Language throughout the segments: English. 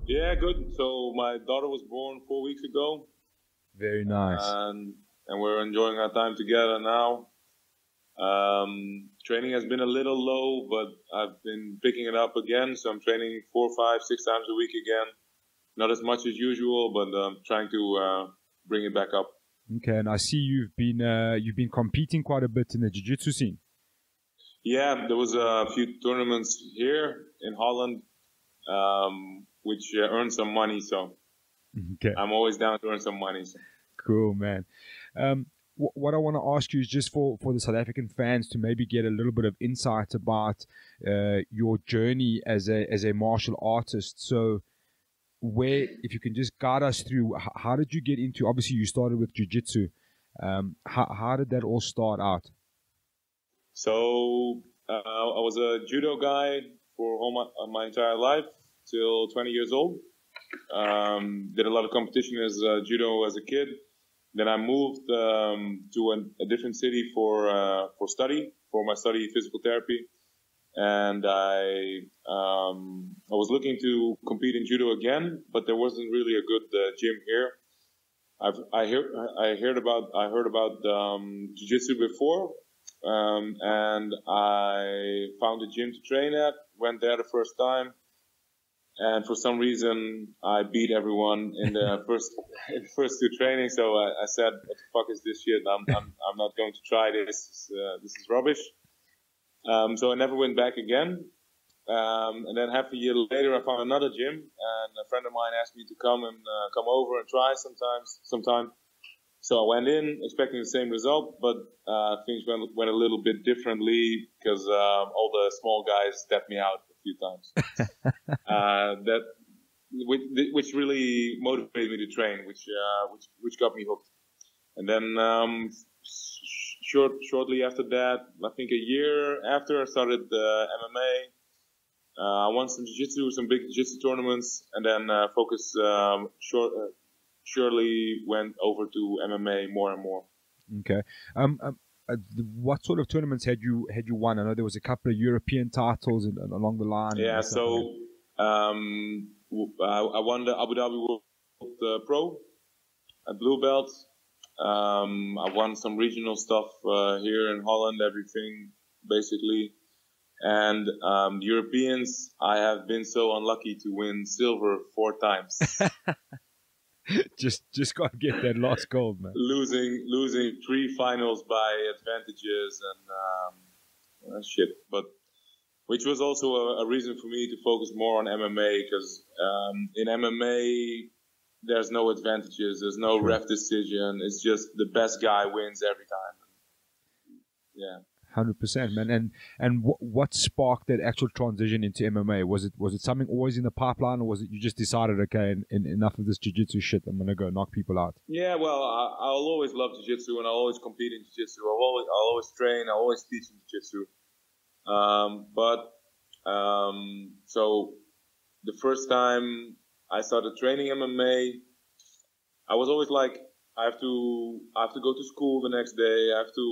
Yeah, good. So my daughter was born 4 weeks ago, Very nice. and we're enjoying our time together now. Training has been a little low, but I've been picking it up again. So I'm training 4, 5, 6 times a week again. Not as much as usual, but trying to bring it back up. Okay, and I see you've been competing quite a bit in the jiu-jitsu scene. Yeah, there was a few tournaments here in Holland, which earned some money. So Okay, I'm always down to earn some money. So. cool, man. What I want to ask you is just for the South African fans to maybe get a little bit of insight about your journey as a martial artist. So, if you can just guide us through, how did you get into? Obviously, you started with jiu-jitsu. How did that all start out? So I was a judo guy for all my entire life till 20 years old. Did a lot of competition as judo as a kid. Then I moved to a different city for my study physical therapy, and I was looking to compete in judo again, but there wasn't really a good gym here. I heard about jiu-jitsu before, and I found a gym to train at. Went there the first time, and for some reason I beat everyone in the first two trainings. So I said, "What the fuck is this shit? I'm not going to try this. This is rubbish." So I never went back again. And then half a year later, I found another gym, and a friend of mine asked me to come over and try sometime. So I went in expecting the same result, but things went a little bit differently because all the small guys stepped me out a few times. Which really motivated me to train, which got me hooked. And then shortly after that, I think a year after, I started MMA. I won some jiu-jitsu, some big jiu-jitsu tournaments, and then surely went over to MMA more and more. Okay. What sort of tournaments had you won? I know there was a couple of European titles along the line. Yeah, so I won the Abu Dhabi World Pro at blue belt. I won some regional stuff here in Holland, everything basically. And Europeans, I have been so unlucky to win silver 4 times. just got to get that last gold, man. Losing 3 finals by advantages and shit. But which was also a reason for me to focus more on MMA, because in MMA there's no advantages, there's no ref decision. It's just the best guy wins every time. Yeah. 100%, man. And what sparked that actual transition into MMA? Was it something always in the pipeline, or was it you just decided, okay, enough of this jiu-jitsu shit, I'm gonna go knock people out? Yeah, well, I'll always love jiu-jitsu, and I'll always compete in jiu-jitsu. I'll always train. I'll always teach in jiu-jitsu. So the first time I started training MMA, I was always like, I have to go to school the next day. I have to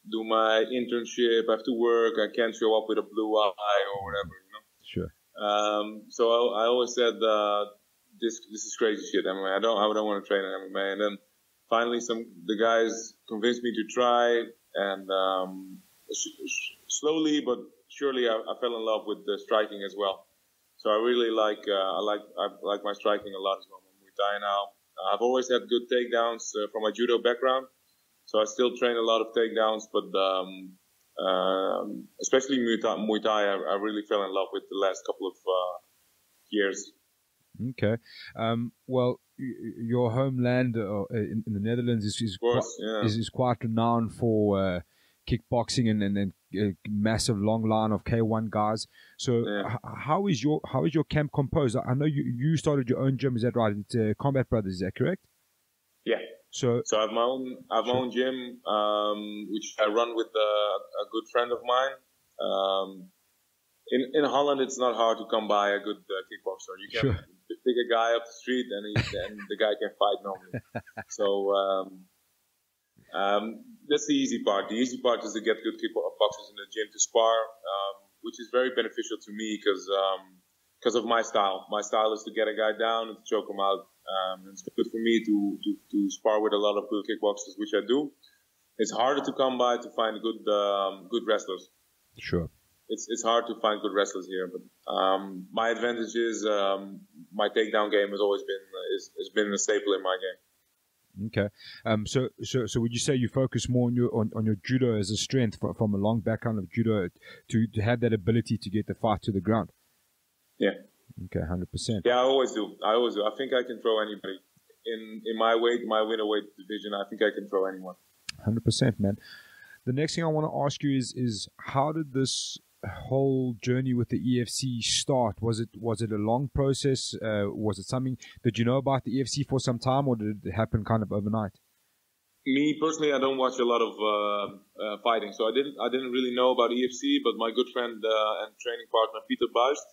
do my internship. I have to work. I can't show up with a blue eye or whatever, you know. Sure. So I always said, this is crazy shit, MMA. I don't want to train in MMA. And then finally, the guys convinced me to try, and slowly but surely, I fell in love with the striking as well. So I really like my striking a lot as well. I'm Muay Thai now. I've always had good takedowns from my judo background. So I still train a lot of takedowns, but especially Muay Thai, I really fell in love with the last couple of years. Okay. Well, your homeland in the Netherlands is quite renowned for kickboxing and a massive long line of K1 guys. So how is your camp composed? I know you started your own gym. Is that right? It's Combat Brothers. Is that correct? Yeah. So I have my own gym, which I run with a good friend of mine. In Holland, it's not hard to come by a good kickboxer. You can pick a guy up the street, and the guy can fight normally. So that's the easy part. The easy part is to get good kickboxers in the gym to spar, which is very beneficial to me because because of my style. My style is to get a guy down and to choke him out. It's good for me to spar with a lot of good kickboxers, which I do. It's harder to come by to find good wrestlers. Sure. It's hard to find good wrestlers here, but my advantage is my takedown game has been a staple in my game. Okay. So would you say you focus more on your judo as a strength from a long background of judo to have that ability to get the fight to the ground? Yeah. Okay, 100%. Yeah, I always do. I think I can throw anybody in my winner weight division. I think I can throw anyone. 100%, man. The next thing I want to ask you is how did this whole journey with the EFC start? Was it a long process? Was it something? Did you know about the EFC for some time, or did it happen kind of overnight? Me personally, I don't watch a lot of fighting, so I didn't really know about EFC. But my good friend and training partner Peter Buist,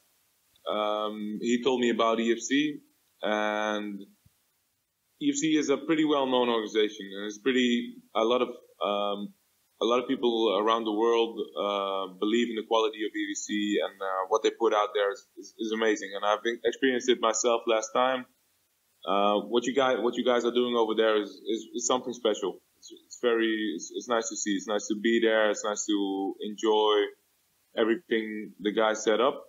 he told me about EFC, and EFC is a pretty well-known organization, and it's a lot of people around the world believe in the quality of EFC, and what they put out there is amazing. And I've experienced it myself last time. What you guys are doing over there is something special. It's nice to see. It's nice to be there. It's nice to enjoy everything the guys set up.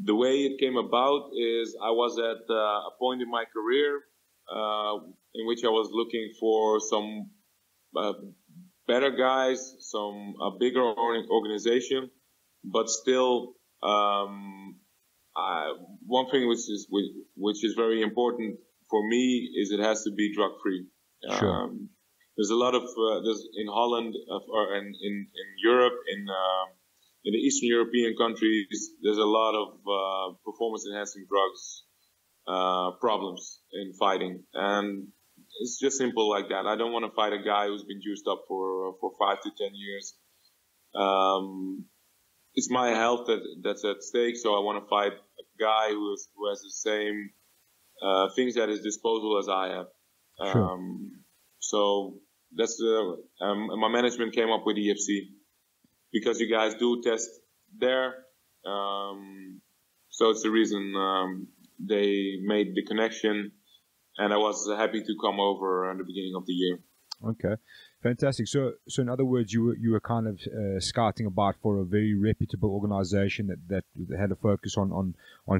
The way it came about is I was at a point in my career in which I was looking for some better guys, a bigger organization, but still one thing which is very important for me is it has to be drug free. Sure. There's a lot of there's in Holland or in Europe in the Eastern European countries, there's a lot of performance enhancing drugs problems in fighting, and it's just simple like that. I don't want to fight a guy who's been juiced up for 5 to 10 years. It's my health that's at stake, so I want to fight a guy who has the same things at his disposal as I have. Sure. So that's my management came up with EFC because you guys do test there. So it's the reason they made the connection. And I was happy to come over at the beginning of the year. Okay, fantastic. So in other words, you were kind of scouting about for a very reputable organization that had a focus on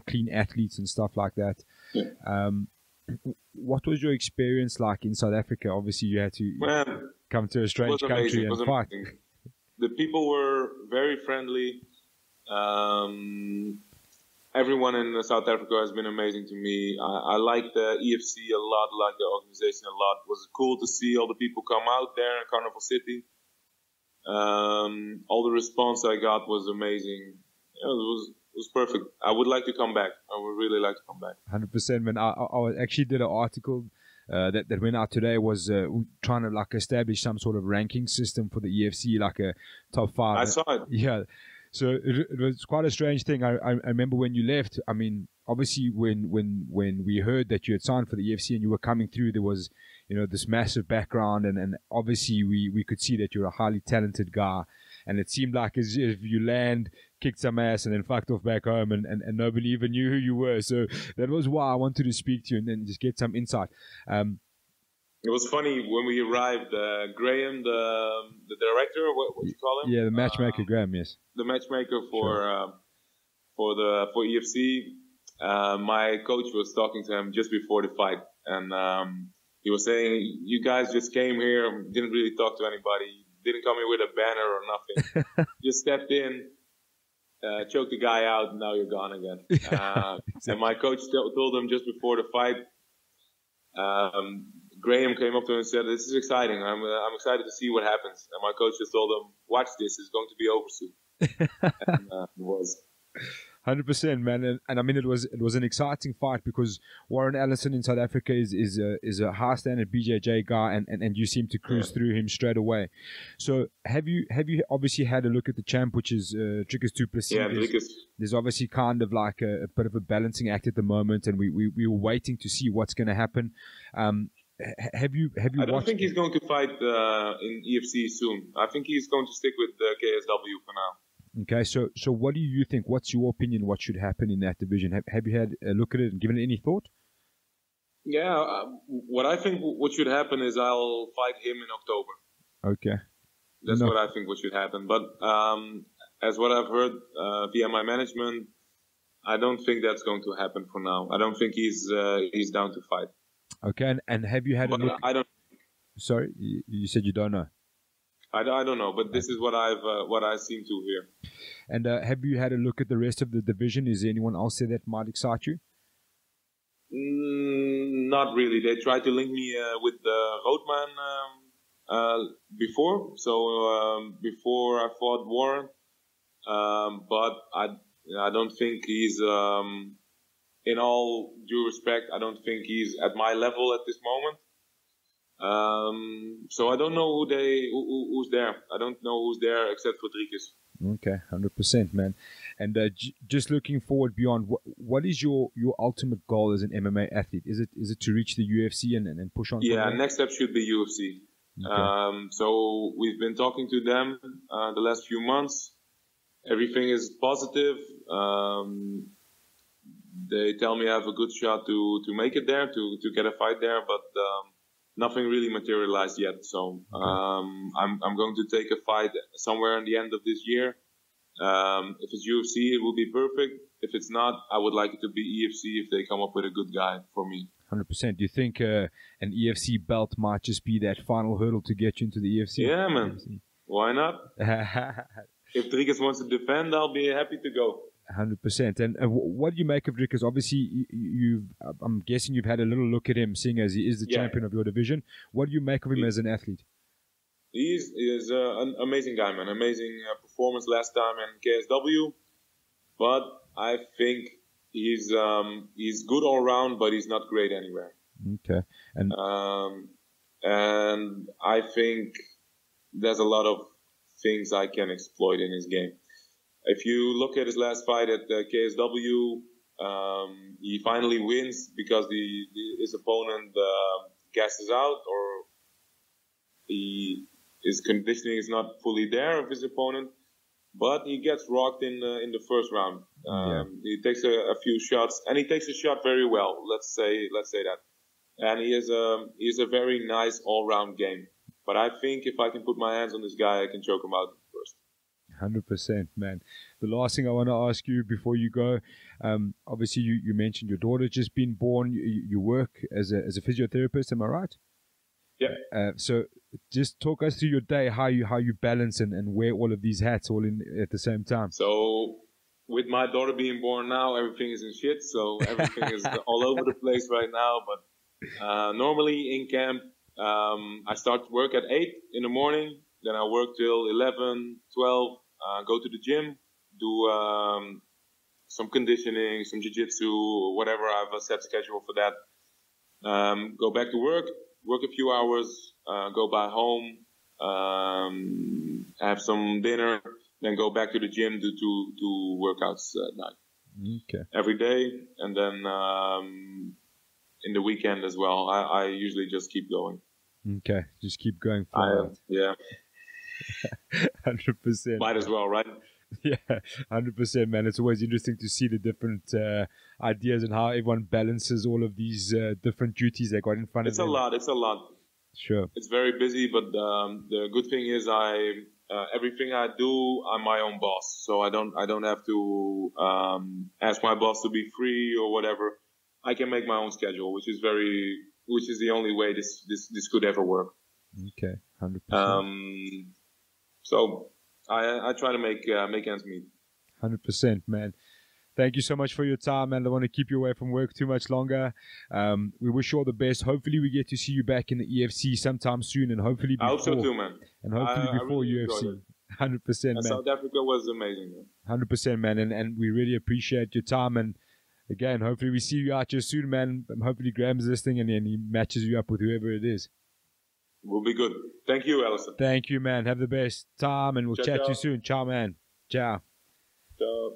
clean athletes and stuff like that. Yeah. What was your experience like in South Africa? Obviously, you had to come to a strange country and fight. The people were very friendly. Everyone in South Africa has been amazing to me. I like the EFC a lot, like the organization a lot. It was cool to see all the people come out there in Carnival City. All the response I got was amazing. It was perfect. I would like to come back. I would really like to come back. 100%, man. I actually did an article that went out today, was trying to like establish some sort of ranking system for the EFC, like a top 5. I saw it. Yeah. So it was quite a strange thing. I remember when you left. I mean, obviously when we heard that you had signed for the EFC and you were coming through, there was, this massive background, and obviously we could see that you're a highly talented guy, and it seemed like as if you kicked some ass and then fucked off back home, and nobody even knew who you were. So that was why I wanted to speak to you and then just get some insight. It was funny when we arrived. Graham, the director, what you call him? Yeah, the matchmaker, Graham. Yes, the matchmaker for EFC. My coach was talking to him just before the fight, and he was saying, "You guys just came here, didn't really talk to anybody, didn't come here with a banner or nothing. Just stepped in, choked the guy out, and now you're gone again." Exactly. And my coach told him just before the fight. Graham came up to him and said, "This is exciting. I'm excited to see what happens." And my coach just told him, "Watch this. It's going to be over soon." And it was. 100%, man, and I mean it was an exciting fight because Warren Allison in South Africa is a high standard BJJ guy, and you seem to cruise through him straight away. So have you obviously had a look at the champ, which is Dricus du Plessis? Yeah, Dricus. There's obviously kind of like a bit of a balancing act at the moment, and we were waiting to see what's going to happen. Have you? I don't think he's going to fight in EFC soon. I think he's going to stick with KSW for now. Okay, so what do you think? What's your opinion? What should happen in that division? Have you had a look at it and given it any thought? Yeah, what I think what should happen is I'll fight him in October. Okay. That's what I think what should happen. But as what I've heard via my management, I don't think that's going to happen for now. I don't think he's down to fight. Okay, and have you had a look? I don't. Sorry, you said you don't know. I don't know, but this is what I seem to hear. And have you had a look at the rest of the division? Is there anyone else there that might excite you? Not really. They tried to link me with the Roadman before. So before I fought Warren, but I don't think he's. In all due respect, I don't think he's at my level at this moment. So I don't know who's there. I don't know who's there except Rodriguez. Okay, 100%, man. And just looking forward beyond, what is your ultimate goal as an MMA athlete? Is it to reach the UFC and push on? Yeah, next step should be UFC. Okay. So we've been talking to them the last few months. Everything is positive. They tell me I have a good shot to make it there, to get a fight there, but nothing really materialized yet. So I'm going to take a fight somewhere in the end of this year. If it's UFC, it will be perfect. If it's not, I would like it to be EFC if they come up with a good guy for me. 100%. Do you think an EFC belt might just be that final hurdle to get you into the EFC? Yeah, man. Why not? If Dricus wants to defend, I'll be happy to go. 100%. And what do you make of Dricus? Obviously, I'm guessing you've had a little look at him, seeing as he is the champion of your division. What do you make of him as an athlete? He's an amazing guy, man. Amazing performance last time in KSW. But I think he's good all around, but he's not great anywhere. Okay. And I think there's a lot of things I can exploit in his game. If you look at his last fight at KSW, he finally wins because his opponent gasses out, or his conditioning is not fully there of his opponent, but he gets rocked in the first round. He takes a few shots, and he takes a shot very well. Let's say that, and he is a very nice all-round game. But I think if I can put my hands on this guy, I can choke him out first. 100%, man. The last thing I want to ask you before you go, obviously you mentioned your daughter's just been born. You work as a physiotherapist, am I right? Yeah. So just talk us through your day, how you balance and wear all of these hats all in at the same time. So with my daughter being born now, everything is in shit. So everything is all over the place right now. But normally in camp, I start work at 8 in the morning. Then I work till 11, 12. Go to the gym, do some conditioning, some jiu-jitsu, whatever. I have a set schedule for that. Go back to work a few hours, go back home, have some dinner, then go back to the gym, do two workouts at night. Okay. Every day, and then in the weekend as well. I usually just keep going. Okay, just keep going forward. Yeah. 100%. Might as well, right? Yeah, 100%, man. It's always interesting to see the different ideas and how everyone balances all of these different duties they got in front of them. It's a lot. Sure. It's very busy, but the good thing is everything I do, I'm my own boss. So I don't have to ask my boss to be free or whatever. I can make my own schedule, which is the only way this could ever work. Okay, 100%. So I try to make ends meet. 100%, man. Thank you so much for your time, man. I don't want to keep you away from work too much longer. We wish you all the best. Hopefully we get to see you back in the EFC sometime soon, and hopefully before. I hope so too, man. And hopefully before really UFC. 100%, man. South Africa was amazing, man. 100%, man. And we really appreciate your time. And again, hopefully we see you out here soon, man. Hopefully Graham's listening and he matches you up with whoever it is. Will be good. Thank you, Allison. Thank you, man. Have the best time, and we'll chat to you soon. Ciao, man. Ciao. Ciao.